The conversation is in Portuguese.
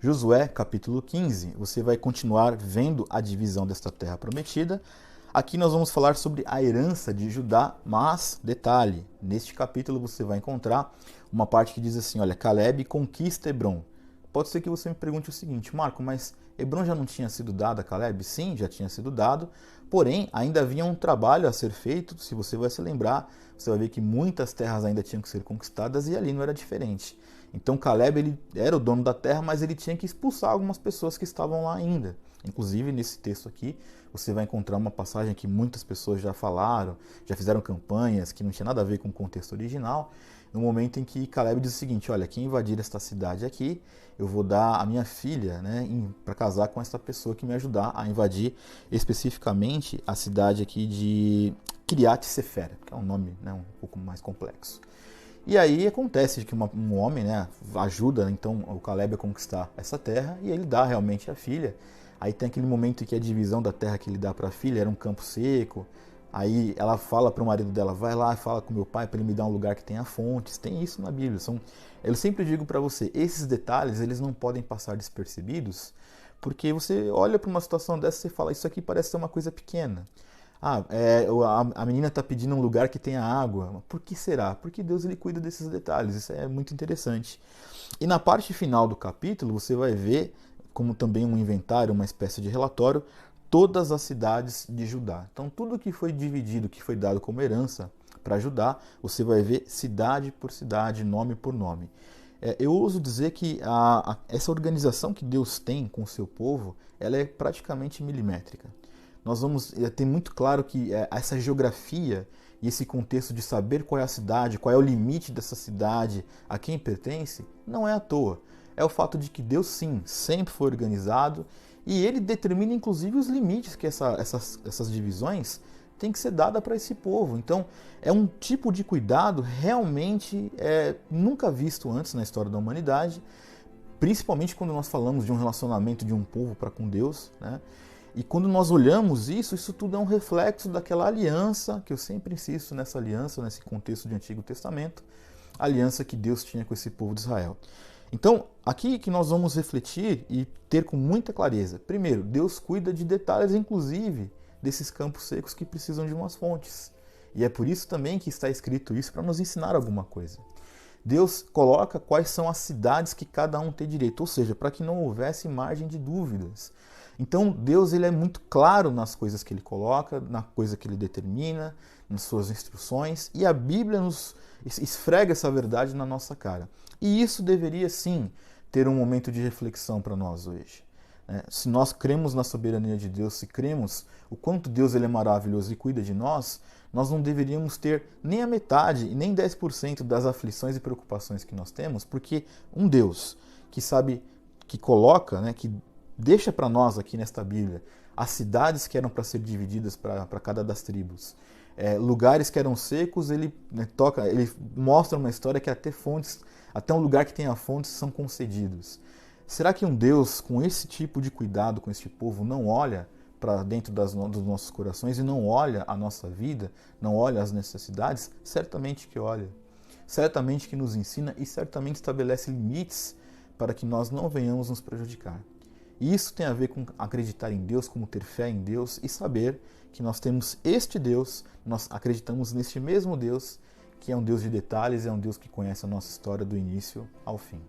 Josué, capítulo 15, você vai continuar vendo a divisão desta terra prometida. Aqui nós vamos falar sobre a herança de Judá, mas, detalhe, neste capítulo você vai encontrar uma parte que diz assim, olha, Caleb conquista Hebron. Pode ser que você me pergunte o seguinte, Marco, mas Hebron já não tinha sido dado a Caleb? Sim, já tinha sido dado, porém ainda havia um trabalho a ser feito. Se você vai se lembrar, você vai ver que muitas terras ainda tinham que ser conquistadas e ali não era diferente. Então Caleb ele era o dono da terra, mas ele tinha que expulsar algumas pessoas que estavam lá ainda. Inclusive nesse texto aqui, você vai encontrar uma passagem que muitas pessoas já falaram, já fizeram campanhas, que não tinha nada a ver com o contexto original, no momento em que Caleb diz o seguinte, olha, quem invadir esta cidade aqui, eu vou dar a minha filha, né, para casar com essa pessoa que me ajudar a invadir especificamente a cidade aqui de Kiriat Sefer, que é um nome, né, um pouco mais complexo. E aí acontece que um homem, né, ajuda então o Caleb a conquistar essa terra e ele dá realmente a filha. Aí tem aquele momento em que a divisão da terra que ele dá para a filha era um campo seco. Aí ela fala para o marido dela, vai lá e fala com meu pai para ele me dar um lugar que tenha fontes. Tem isso na Bíblia. Eu sempre digo para você, esses detalhes eles não podem passar despercebidos, porque você olha para uma situação dessa e fala, isso aqui parece ser uma coisa pequena. A menina está pedindo um lugar que tenha água. Por que será? Porque Deus ele cuida desses detalhes. Isso é muito interessante. E na parte final do capítulo, você vai ver, como também um inventário, uma espécie de relatório, todas as cidades de Judá. Então, tudo que foi dividido, que foi dado como herança para Judá, você vai ver cidade por cidade, nome por nome. Eu ouso dizer que essa organização que Deus tem com o seu povo, ela é praticamente milimétrica. Nós vamos ter muito claro que essa geografia e esse contexto de saber qual é a cidade, qual é o limite dessa cidade, a quem pertence, não é à toa. É o fato de que Deus, sim, sempre foi organizado e ele determina inclusive os limites que essas divisões têm que ser dadas para esse povo. Então, é um tipo de cuidado realmente nunca visto antes na história da humanidade, principalmente quando nós falamos de um relacionamento de um povo para com Deus, né? E quando nós olhamos isso tudo é um reflexo daquela aliança, que eu sempre insisto nessa aliança, nesse contexto de Antigo Testamento, a aliança que Deus tinha com esse povo de Israel. Então, aqui que nós vamos refletir e ter com muita clareza. Primeiro, Deus cuida de detalhes, inclusive, desses campos secos que precisam de umas fontes. E é por isso também que está escrito isso, para nos ensinar alguma coisa. Deus coloca quais são as cidades que cada um tem direito, ou seja, para que não houvesse margem de dúvidas. Então Deus ele é muito claro nas coisas que ele coloca, na coisa que ele determina, nas suas instruções, e a Bíblia nos esfrega essa verdade na nossa cara. E isso deveria sim ter um momento de reflexão para nós hoje. Se nós cremos na soberania de Deus, se cremos o quanto Deus ele é maravilhoso e cuida de nós, nós não deveríamos ter nem a metade e nem 10% das aflições e preocupações que nós temos, porque um Deus que sabe, que coloca, né, que deixa para nós aqui nesta Bíblia as cidades que eram para ser divididas para cada das tribos, lugares que eram secos, ele mostra uma história que até fontes, até um lugar que tenha fontes são concedidos. Será que um Deus com esse tipo de cuidado com este povo não olha para dentro dos nossos corações e não olha a nossa vida, não olha as necessidades? Certamente que olha. Certamente que nos ensina e certamente estabelece limites para que nós não venhamos nos prejudicar. E isso tem a ver com acreditar em Deus, como ter fé em Deus e saber que nós temos este Deus, nós acreditamos neste mesmo Deus, que é um Deus de detalhes, é um Deus que conhece a nossa história do início ao fim.